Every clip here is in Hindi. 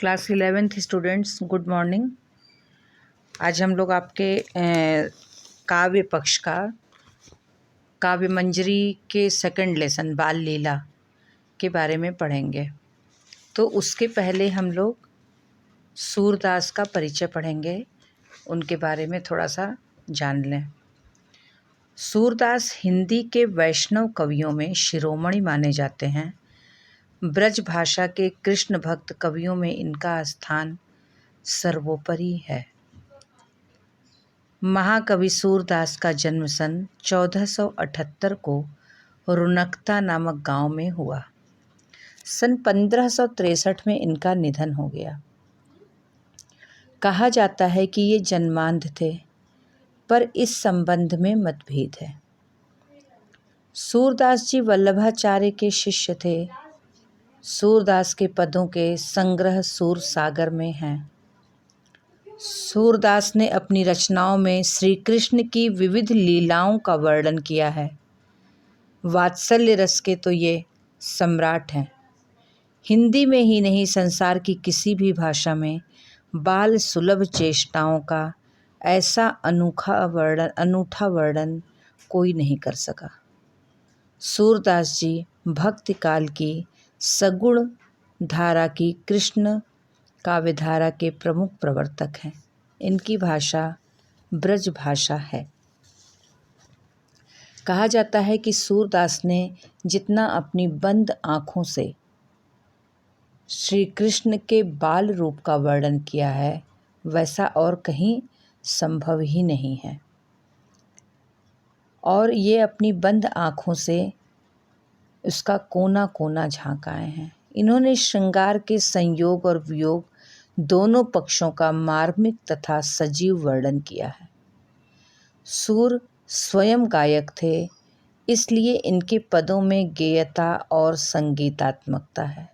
Class 11th students, good morning. आज हम लोग आपके काव्य पक्ष का काव्य मंजरी के सेकंड लेसन बाल लीला के बारे में पढ़ेंगे। तो उसके पहले हम लोग सूरदास का परिचय पढ़ेंगे, उनके बारे में थोड़ा सा जान लें। सूरदास हिंदी के वैष्णव कवियों में शिरोमणि माने जाते हैं। ब्रज भाषा के कृष्ण भक्त कवियों में इनका स्थान सर्वोपरि है। महाकवि सूरदास का जन्म सन 1478 को रुनकता नामक गांव में हुआ। सन 1563 में इनका निधन हो गया। कहा जाता है कि ये जन्मांध थे, पर इस संबंध में मतभेद है। सूरदास जी वल्लभाचार्य के शिष्य थे। सूरदास के पदों के संग्रह सूरसागर में हैं। सूरदास ने अपनी रचनाओं में श्री कृष्ण की विविध लीलाओं का वर्णन किया है। वात्सल्य रस के तो ये सम्राट हैं। हिंदी में ही नहीं, संसार की किसी भी भाषा में बाल सुलभ चेष्टाओं का ऐसा अनूठा वर्णन कोई नहीं कर सका। सूरदास जी भक्ति काल की सगुण धारा की कृष्ण काव्य धारा के प्रमुख प्रवर्तक हैं। इनकी भाषा ब्रज भाषा है। कहा जाता है कि सूरदास ने जितना अपनी बंद आँखों से श्री कृष्ण के बाल रूप का वर्णन किया है, वैसा और कहीं संभव ही नहीं है। और ये अपनी बंद आँखों से उसका कोना कोना झांकाए हैं। इन्होंने श्रृंगार के संयोग और वियोग दोनों पक्षों का मार्मिक तथा सजीव वर्णन किया है। सूर स्वयं गायक थे, इसलिए इनके पदों में गेयता और संगीतात्मकता है।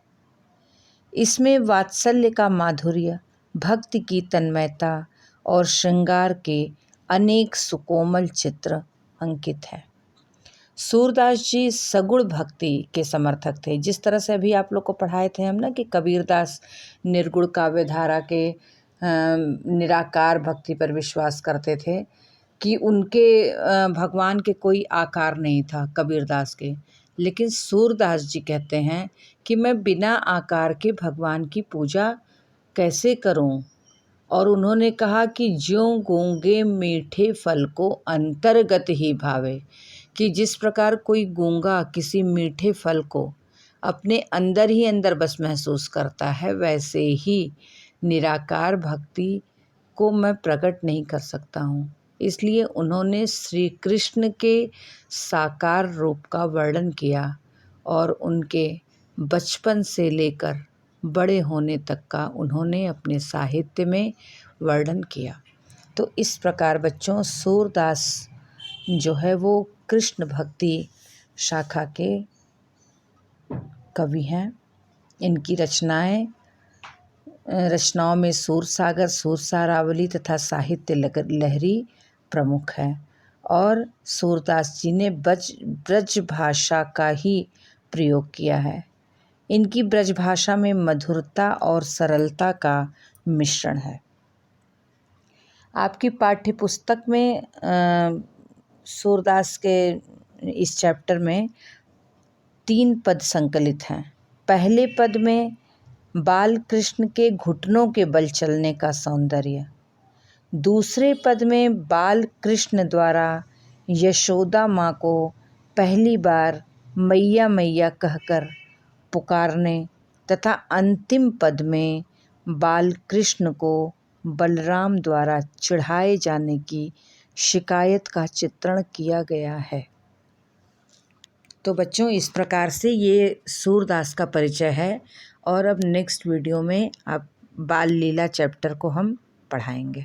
इसमें वात्सल्य का माधुर्य, भक्ति की तन्मयता और श्रृंगार के अनेक सुकोमल चित्र अंकित हैं। सूरदास जी सगुण भक्ति के समर्थक थे। जिस तरह से अभी आप लोग को पढ़ाए थे हम ना कि कबीरदास निर्गुण काव्य धारा के निराकार भक्ति पर विश्वास करते थे, कि उनके भगवान के कोई आकार नहीं था कबीरदास के। लेकिन सूरदास जी कहते हैं कि मैं बिना आकार के भगवान की पूजा कैसे करूं। और उन्होंने कहा कि ज्यों गूंगे मीठे फल को अंतर्गत ही भावे, कि जिस प्रकार कोई गूंगा किसी मीठे फल को अपने अंदर ही अंदर बस महसूस करता है, वैसे ही निराकार भक्ति को मैं प्रकट नहीं कर सकता हूँ। इसलिए उन्होंने श्री कृष्ण के साकार रूप का वर्णन किया और उनके बचपन से लेकर बड़े होने तक का उन्होंने अपने साहित्य में वर्णन किया। तो इस प्रकार बच्चों, सूरदास जो है वो कृष्ण भक्ति शाखा के कवि हैं। इनकी रचनाओं में सूरसागर, सूरसारावली तथा साहित्य लहरी प्रमुख है। और सूरदास जी ने ब्रज भाषा का ही प्रयोग किया है। इनकी ब्रज भाषा में मधुरता और सरलता का मिश्रण है। आपकी पाठ्य पुस्तक में सूरदास के इस चैप्टर में 3 पद संकलित हैं। पहले पद में बाल कृष्ण के घुटनों के बल चलने का सौंदर्य, दूसरे पद में बाल कृष्ण द्वारा यशोदा माँ को पहली बार मैया मैया कहकर पुकारने, तथा अंतिम पद में बाल कृष्ण को बलराम द्वारा चिढ़ाए जाने की शिकायत का चित्रण किया गया है। तो बच्चों, इस प्रकार से ये सूरदास का परिचय है। और अब नेक्स्ट वीडियो में आप बाल लीला चैप्टर को हम पढ़ाएंगे।